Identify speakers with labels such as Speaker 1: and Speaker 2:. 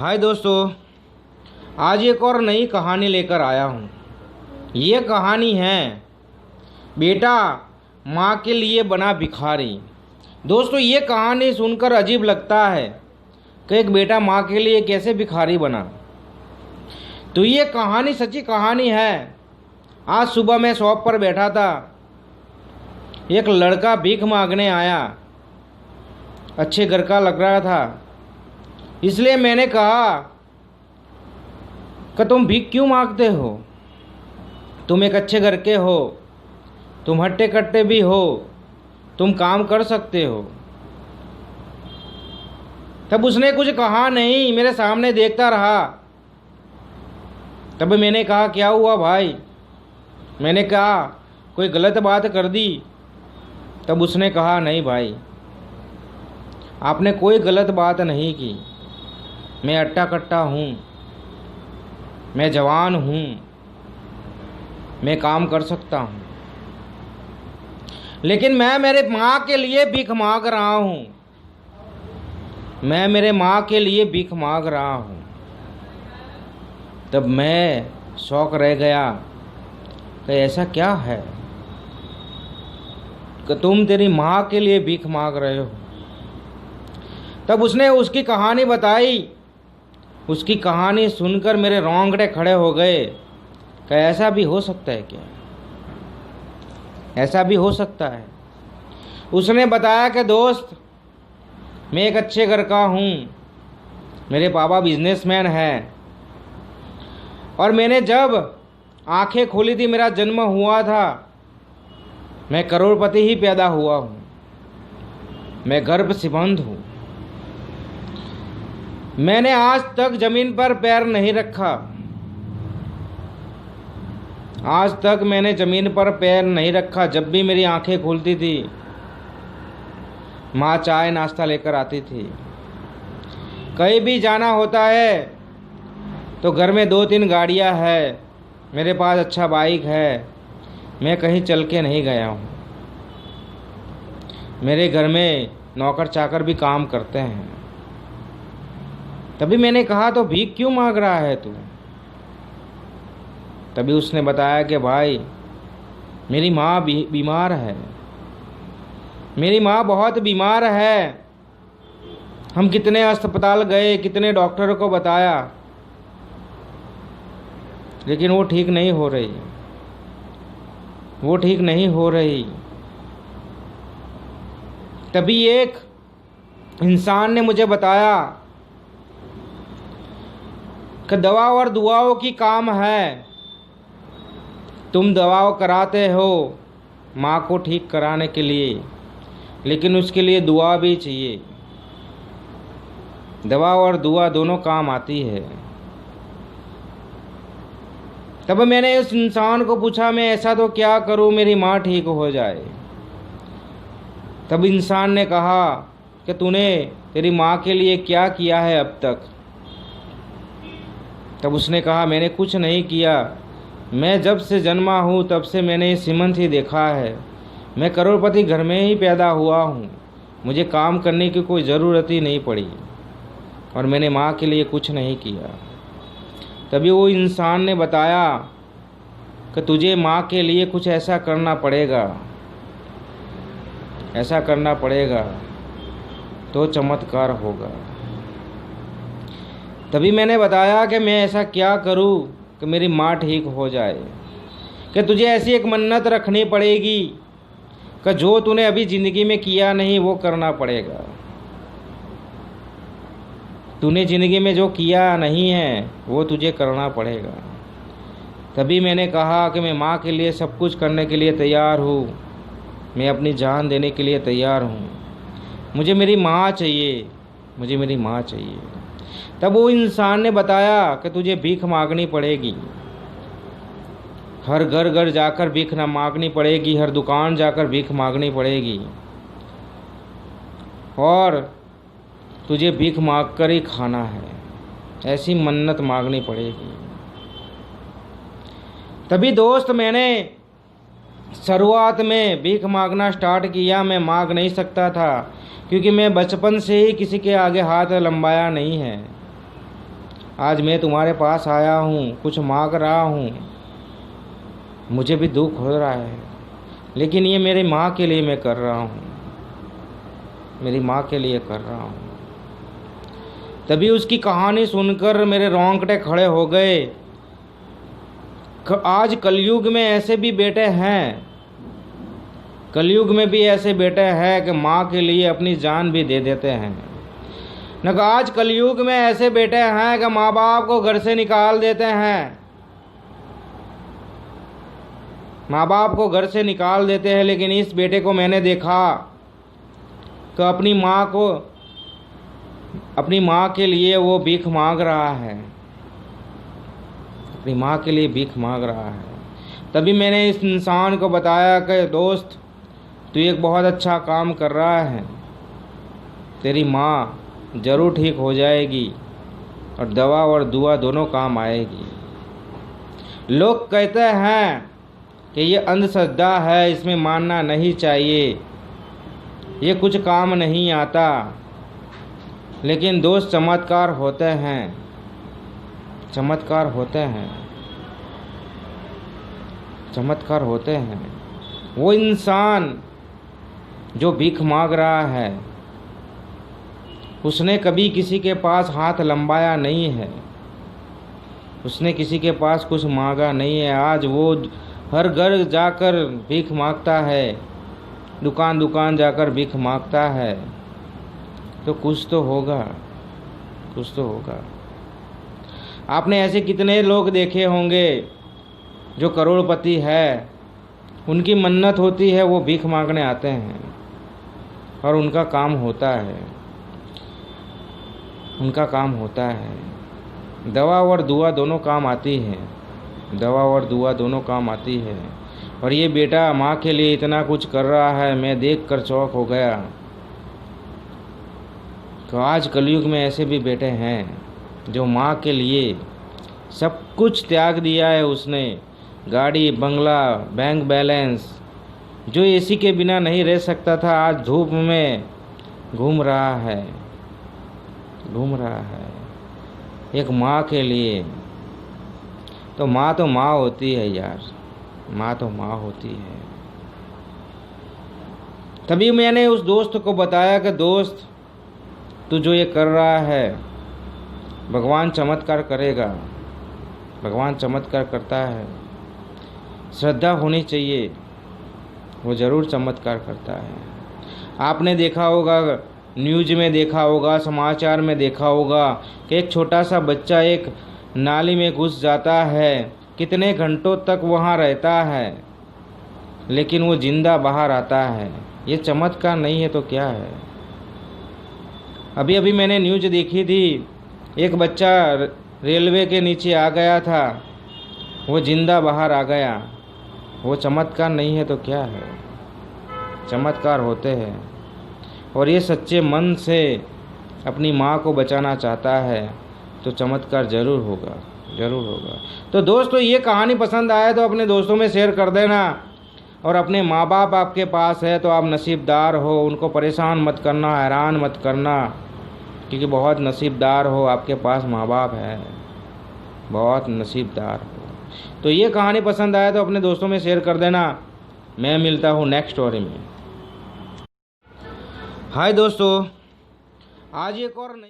Speaker 1: हाय दोस्तों, आज एक और नई कहानी लेकर आया हूँ। ये कहानी है बेटा माँ के लिए बना भिखारी। दोस्तों, ये कहानी सुनकर अजीब लगता है कि एक बेटा माँ के लिए कैसे भिखारी बना। तो ये कहानी सच्ची कहानी है। आज सुबह मैं शॉप पर बैठा था, एक लड़का भीख मांगने आया। अच्छे घर का लग रहा था, इसलिए मैंने कहा कि तुम भीख क्यों मांगते हो? तुम एक अच्छे घर के हो, तुम हट्टे कट्टे भी हो, तुम काम कर सकते हो। तब उसने कुछ कहा नहीं, मेरे सामने देखता रहा। तब मैंने कहा, क्या हुआ भाई? मैंने कहा, कोई गलत बात कर दी? तब उसने कहा, नहीं भाई, आपने कोई गलत बात नहीं की। मैं अट्टा कट्टा हूँ, मैं जवान हूँ, मैं काम कर सकता हूँ, लेकिन मैं मेरे माँ के लिए भीख मांग रहा हूँ। मैं मेरे माँ के लिए भीख मांग रहा हूँ। तब मैं शौक रह गया कि ऐसा क्या है कि तुम तेरी माँ के लिए भीख मांग रहे हो। तब उसने उसकी कहानी बताई। उसकी कहानी सुनकर मेरे रोंगटे खड़े हो गए कि ऐसा भी हो सकता है क्या? ऐसा भी हो सकता है। उसने बताया कि दोस्त, मैं एक अच्छे घर का हूँ, मेरे पापा बिजनेसमैन हैं, और मैंने जब आंखें खोली थी, मेरा जन्म हुआ था, मैं करोड़पति ही पैदा हुआ हूँ। मैं गर्भ से बंद हूँ। मैंने आज तक जमीन पर पैर नहीं रखा। आज तक मैंने जमीन पर पैर नहीं रखा। जब भी मेरी आंखें खुलती थी, माँ चाय नाश्ता लेकर आती थी। कहीं भी जाना होता है तो घर में 2-3 गाड़ियाँ है, मेरे पास अच्छा बाइक है। मैं कहीं चल के नहीं गया हूँ। मेरे घर में नौकर चाकर भी काम करते हैं। तभी मैंने कहा, तो भीख क्यों मांग रहा है तू? तभी उसने बताया कि भाई, मेरी माँ बीमार है। मेरी माँ बहुत बीमार है। हम कितने अस्पताल गए, कितने डॉक्टरों को बताया, लेकिन वो ठीक नहीं हो रही। वो ठीक नहीं हो रही। तभी एक इंसान ने मुझे बताया कि दवा और दुआओं की काम है। तुम दवाओं कराते हो माँ को ठीक कराने के लिए, लेकिन उसके लिए दुआ भी चाहिए। दवा और दुआ दोनों काम आती है। तब मैंने उस इंसान को पूछा, मैं ऐसा तो क्या करूँ मेरी माँ ठीक हो जाए? तब इंसान ने कहा कि तूने तेरी माँ के लिए क्या किया है अब तक? तब उसने कहा, मैंने कुछ नहीं किया। मैं जब से जन्मा हूँ तब से मैंने ये सीमंत ही देखा है। मैं करोड़पति घर में ही पैदा हुआ हूँ। मुझे काम करने की कोई ज़रूरत ही नहीं पड़ी, और मैंने माँ के लिए कुछ नहीं किया। तभी वो इंसान ने बताया कि तुझे माँ के लिए कुछ ऐसा करना पड़ेगा, ऐसा करना पड़ेगा तो चमत्कार होगा। तभी मैंने बताया कि मैं ऐसा क्या करूं कि मेरी माँ ठीक हो जाए। कि तुझे ऐसी एक मन्नत रखनी पड़ेगी कि जो तूने अभी ज़िंदगी में किया नहीं वो करना पड़ेगा। तूने ज़िंदगी में जो किया नहीं है वो तुझे करना पड़ेगा। तभी मैंने कहा कि मैं माँ के लिए सब कुछ करने के लिए तैयार हूँ। मैं अपनी जान देने के लिए तैयार हूँ। मुझे मेरी माँ चाहिए, मुझे मेरी माँ चाहिए। तब वो इंसान ने बताया कि तुझे भीख मांगनी पड़ेगी। हर घर घर जाकर भीख ना मांगनी पड़ेगी, हर दुकान जाकर भीख मांगनी पड़ेगी, और तुझे भीख मांग कर ही खाना है। ऐसी मन्नत मांगनी पड़ेगी। तभी दोस्त, मैंने शुरुआत में भीख मांगना स्टार्ट किया। मैं मांग नहीं सकता था, क्योंकि मैं बचपन से ही किसी के आगे हाथ लंबाया नहीं है। आज मैं तुम्हारे पास आया हूँ, कुछ मांग रहा हूँ, मुझे भी दुख हो रहा है, लेकिन ये मेरी माँ के लिए मैं कर रहा हूँ, मेरी माँ के लिए कर रहा हूँ। तभी उसकी कहानी सुनकर मेरे रोंगटे खड़े हो गए। आज कलयुग में ऐसे भी बेटे हैं, कलयुग में भी ऐसे बेटे हैं कि माँ के लिए अपनी जान भी दे देते हैं। न आज कलयुग में ऐसे बेटे हैं कि माँ बाप को घर से निकाल देते हैं, माँ बाप को घर से निकाल देते हैं। लेकिन इस बेटे को मैंने देखा कि अपनी माँ के लिए वो भीख मांग रहा है, अपनी माँ के लिए भीख मांग रहा है। तभी मैंने इस इंसान को बताया कि दोस्त, तू एक बहुत अच्छा काम कर रहा है, तेरी माँ ज़रूर ठीक हो जाएगी और दवा और दुआ दोनों काम आएगी। लोग कहते हैं कि ये अंधश्रद्धा है, इसमें मानना नहीं चाहिए, ये कुछ काम नहीं आता। लेकिन दोस्त, चमत्कार होते हैं, चमत्कार होते हैं, चमत्कार होते हैं। वो इंसान जो भीख मांग रहा है, उसने कभी किसी के पास हाथ लंबाया नहीं है, उसने किसी के पास कुछ मांगा नहीं है। आज वो हर घर जाकर भीख मांगता है, दुकान दुकान जाकर भीख मांगता है, तो कुछ तो होगा, कुछ तो होगा। आपने ऐसे कितने लोग देखे होंगे जो करोड़पति है, उनकी मन्नत होती है, वो भीख मांगने आते हैं और उनका काम होता है, उनका काम होता है। दवा और दुआ दोनों काम आती है, दवा और दुआ दोनों काम आती है। और ये बेटा माँ के लिए इतना कुछ कर रहा है, मैं देखकर चौंक हो गया। तो आज कलयुग में ऐसे भी बेटे हैं जो माँ के लिए सब कुछ त्याग दिया है उसने, गाड़ी, बंगला, बैंक बैलेंस। जो एसी के बिना नहीं रह सकता था, आज धूप में घूम रहा है, घूम रहा है एक माँ के लिए। तो माँ होती है यार, माँ तो माँ होती है। तभी मैंने उस दोस्त को बताया कि दोस्त, तू जो ये कर रहा है, भगवान चमत्कार करेगा, भगवान चमत्कार करता है। श्रद्धा होनी चाहिए, वो ज़रूर चमत्कार करता है। आपने देखा होगा, न्यूज़ में देखा होगा, समाचार में देखा होगा कि एक छोटा सा बच्चा एक नाली में घुस जाता है, कितने घंटों तक वहाँ रहता है, लेकिन वो जिंदा बाहर आता है। ये चमत्कार नहीं है तो क्या है। अभी अभी मैंने न्यूज़ देखी थी, एक बच्चा रेलवे के नीचे आ गया था, वो जिंदा बाहर आ गया। वो चमत्कार नहीं है तो क्या है। चमत्कार होते हैं। और ये सच्चे मन से अपनी माँ को बचाना चाहता है तो चमत्कार ज़रूर होगा, ज़रूर होगा। तो दोस्तों, ये कहानी पसंद आए तो अपने दोस्तों में शेयर कर देना। और अपने माँ बाप आपके पास है तो आप नसीबदार हो, उनको परेशान मत करना, हैरान मत करना, क्योंकि बहुत नसीबदार हो, आपके पास माँ बाप है, बहुत नसीबदार हो। तो ये कहानी पसंद आए तो अपने दोस्तों में शेयर कर देना। मैं मिलता हूँ नेक्स्ट स्टोरी में। हाय दोस्तों, आज एक और